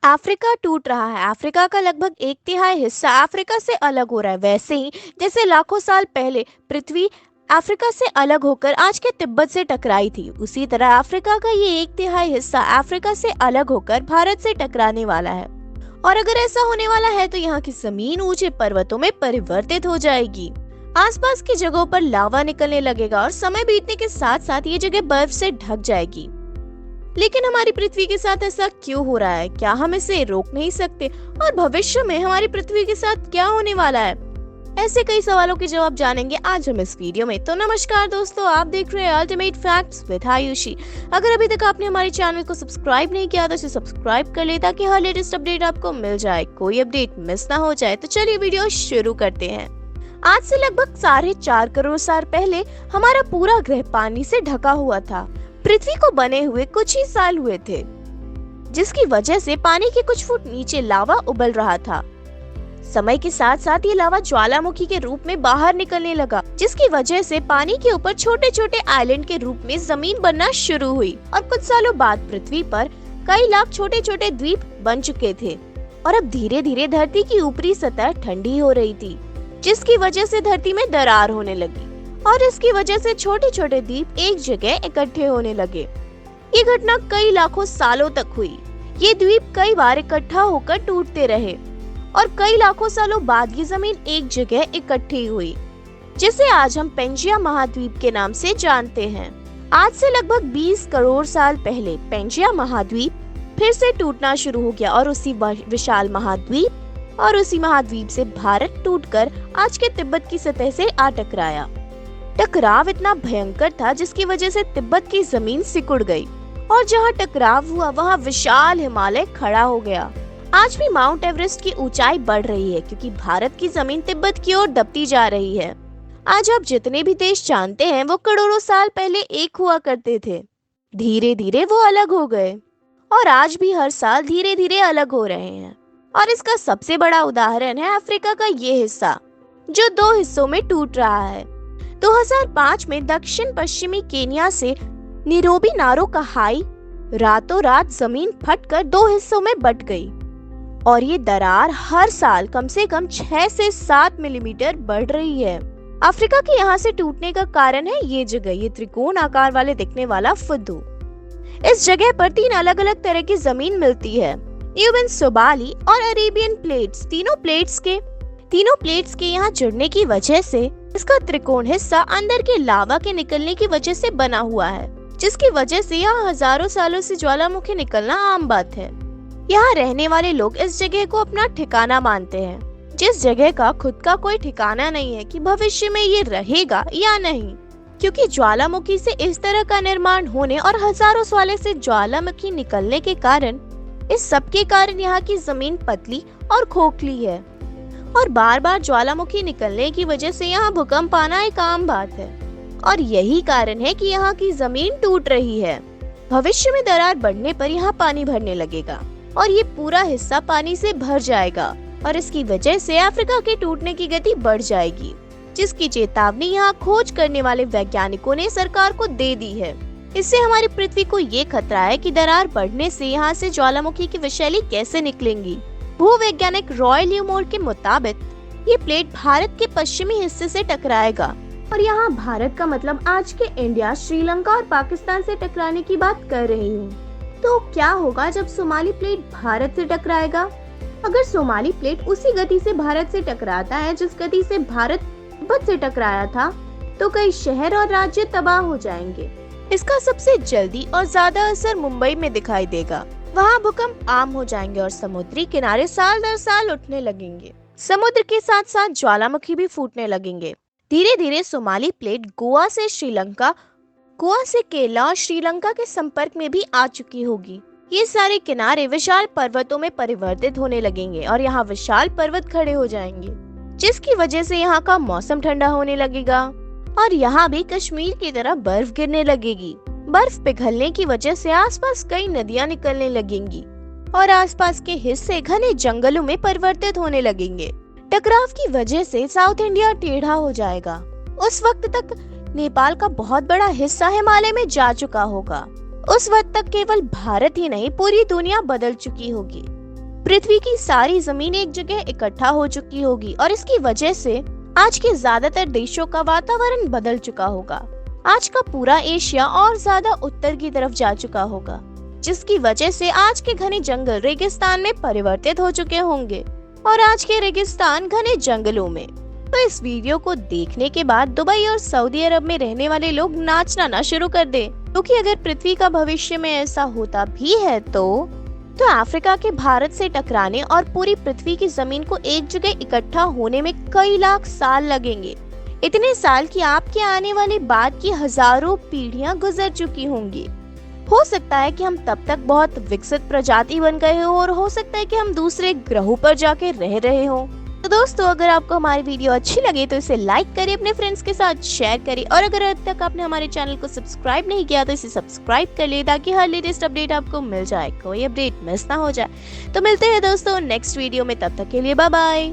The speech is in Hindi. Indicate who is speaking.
Speaker 1: अफ्रीका टूट रहा है। अफ्रीका का लगभग एक तिहाई हिस्सा अफ्रीका से अलग हो रहा है। वैसे ही जैसे लाखों साल पहले पृथ्वी अफ्रीका से अलग होकर आज के तिब्बत से टकराई थी, उसी तरह अफ्रीका का ये एक तिहाई हिस्सा अफ्रीका से अलग होकर भारत से टकराने वाला है। और अगर ऐसा होने वाला है तो यहाँ की जमीन ऊंचे पर्वतों में परिवर्तित हो जाएगी। आसपास की जगहों पर लावा निकलने लगेगा और समय बीतने के साथ साथ ये जगह बर्फ से ढक जाएगी। लेकिन हमारी पृथ्वी के साथ ऐसा क्यों हो रहा है? क्या हम इसे रोक नहीं सकते? और भविष्य में हमारी पृथ्वी के साथ क्या होने वाला है? ऐसे कई सवालों के जवाब जानेंगे आज हम इस वीडियो में। तो नमस्कार दोस्तों, आप देख रहे हैं अल्टीमेट फैक्ट्स विद आयुषी। अगर अभी तक आपने हमारे चैनल को सब्सक्राइब नहीं किया तो इसे सब्सक्राइब कर ले ताकि हर लेटेस्ट अपडेट आपको मिल जाए, कोई अपडेट मिस ना हो जाए। तो चलिए वीडियो शुरू करते हैं। आज से लगभग 4.5 करोड़ साल पहले हमारा पूरा ग्रह पानी से ढका हुआ था। पृथ्वी को बने हुए कुछ ही साल हुए थे, जिसकी वजह से पानी के कुछ फुट नीचे लावा उबल रहा था। समय के साथ साथ ये लावा ज्वालामुखी के रूप में बाहर निकलने लगा, जिसकी वजह से पानी के ऊपर छोटे छोटे आइलैंड के रूप में जमीन बनना शुरू हुई। और कुछ सालों बाद पृथ्वी पर कई लाख छोटे छोटे द्वीप बन चुके थे और अब धीरे धीरे धरती की ऊपरी सतह ठंडी हो रही थी, जिसकी वजह से धरती में दरार होने लगी और इसकी वजह से छोटे छोटे द्वीप एक जगह इकट्ठे होने लगे। ये घटना कई लाखों सालों तक हुई। ये द्वीप कई बार इकट्ठा होकर टूटते रहे और कई लाखों सालों बाद ये जमीन एक जगह इकट्ठी हुई, जिसे आज हम पेंजिया महाद्वीप के नाम से जानते हैं। आज से लगभग 20 करोड़ साल पहले पेंजिया महाद्वीप फिर से टूटना शुरू हो गया और उसी विशाल महाद्वीप से भारत टूटकर आज के तिब्बत की सतह से आ टकराया। टकराव इतना भयंकर था जिसकी वजह से तिब्बत की जमीन सिकुड़ गई और जहां टकराव हुआ वहां विशाल हिमालय खड़ा हो गया। आज भी माउंट एवरेस्ट की ऊंचाई बढ़ रही है क्योंकि भारत की जमीन तिब्बत की ओर दबती जा रही है। आज आप जितने भी देश जानते हैं वो करोड़ों साल पहले एक हुआ करते थे। धीरे धीरे वो अलग हो गए और आज भी हर साल धीरे धीरे अलग हो रहे हैं। और इसका सबसे बड़ा उदाहरण है अफ्रीका का ये हिस्सा, जो 2 हिस्सों में टूट रहा है। 2005 में दक्षिण पश्चिमी केन्या से नीरोबी नारो का हाई रातों रात जमीन फटकर 2 हिस्सों में बट गई और ये दरार हर साल कम से कम 6 से 7 मिलीमीटर बढ़ रही है। अफ्रीका के यहाँ से टूटने का कारण है ये जगह, ये त्रिकोण आकार वाले दिखने वाला फुद्दू। इस जगह पर 3 अलग अलग तरह की जमीन मिलती है, न्यूबियन, सोमाली और अरेबियन प्लेट्स। तीनों प्लेट्स के यहाँ जुड़ने की वजह से इसका त्रिकोण हिस्सा अंदर के लावा के निकलने की वजह से बना हुआ है, जिसकी वजह से यहाँ हजारों सालों से ज्वालामुखी निकलना आम बात है। यहाँ रहने वाले लोग इस जगह को अपना ठिकाना मानते हैं, जिस जगह का खुद का कोई ठिकाना नहीं है कि भविष्य में ये रहेगा या नहीं, क्योंकि ज्वालामुखी से इस तरह का निर्माण होने और हजारों सालों से ज्वालामुखी निकलने के कारण इस सब के कारण यहाँ की जमीन पतली और खोखली है और बार बार ज्वालामुखी निकलने की वजह से यहाँ भूकंप आना एक आम बात है। और यही कारण है कि यहाँ की जमीन टूट रही है। भविष्य में दरार बढ़ने पर यहाँ पानी भरने लगेगा और ये पूरा हिस्सा पानी से भर जाएगा और इसकी वजह से अफ्रीका के टूटने की गति बढ़ जाएगी, जिसकी चेतावनी यहाँ खोज करने वाले वैज्ञानिकों ने सरकार को दे दी है। इससे हमारी पृथ्वी को ये खतरा है कि दरार बढ़ने से यहाँ से ज्वालामुखी की विषैली कैसे निकलेंगी। भूवैज्ञानिक रॉय ल्यूमोर के मुताबिक ये प्लेट भारत के पश्चिमी हिस्से से टकराएगा और यहाँ भारत का मतलब आज के इंडिया, श्रीलंका और पाकिस्तान से टकराने की बात कर रही हूँ। तो क्या होगा जब सोमाली प्लेट भारत से टकराएगा? अगर सोमाली प्लेट उसी गति से भारत से टकराता है जिस गति से भारत तिब्बत से टकराया था, तो कई शहर और राज्य तबाह हो जाएंगे। इसका सबसे जल्दी और ज्यादा असर मुंबई में दिखाई देगा। वहाँ भूकंप आम हो जाएंगे और समुद्री किनारे साल दर साल उठने लगेंगे। समुद्र के साथ साथ ज्वालामुखी भी फूटने लगेंगे। धीरे धीरे सोमाली प्लेट गोवा से केरला और श्रीलंका के संपर्क में भी आ चुकी होगी। ये सारे किनारे विशाल पर्वतों में परिवर्तित होने लगेंगे और यहाँ विशाल पर्वत खड़े हो जाएंगे, जिसकी वजह से यहाँ का मौसम ठंडा होने लगेगा और यहाँ भी कश्मीर की तरह बर्फ गिरने लगेगी। बर्फ पिघलने की वजह से आसपास कई नदियां निकलने लगेंगी और आसपास के हिस्से घने जंगलों में परिवर्तित होने लगेंगे। टकराव की वजह से साउथ इंडिया टेढ़ा हो जाएगा। उस वक्त तक नेपाल का बहुत बड़ा हिस्सा हिमालय में जा चुका होगा। उस वक्त तक केवल भारत ही नहीं पूरी दुनिया बदल चुकी होगी। पृथ्वी की सारी जमीन एक जगह इकट्ठा हो चुकी होगी और इसकी वजह से आज के ज्यादातर देशों का वातावरण बदल चुका होगा। आज का पूरा एशिया और ज्यादा उत्तर की तरफ जा चुका होगा, जिसकी वजह से आज के घने जंगल रेगिस्तान में परिवर्तित हो चुके होंगे और आज के रेगिस्तान घने जंगलों में। तो इस वीडियो को देखने के बाद दुबई और सऊदी अरब में रहने वाले लोग नाचना ना शुरू कर दें, क्योंकि अगर पृथ्वी का भविष्य में ऐसा होता भी है तो अफ्रीका के भारत से टकराने और पूरी पृथ्वी की जमीन को एक जगह इकट्ठा होने में कई लाख साल लगेंगे। इतने साल कि आपके आने वाले बाद की हजारों पीढ़ियां गुजर चुकी होंगी। हो सकता है कि हम तब तक बहुत विकसित प्रजाति बन गए हो और हो सकता है कि हम दूसरे ग्रहों पर जाके रह रहे हो। तो दोस्तों, अगर आपको हमारी वीडियो अच्छी लगे तो इसे लाइक करें, अपने फ्रेंड्स के साथ शेयर करें और अगर अब तक आपने हमारे चैनल को सब्सक्राइब नहीं किया तो इसे सब्सक्राइब कर ले ताकि हर लेटेस्ट अपडेट आपको मिल जाए, कोई अपडेट मिस ना हो जाए। तो मिलते हैं दोस्तों नेक्स्ट वीडियो में, तब तक के लिए बाय बाय।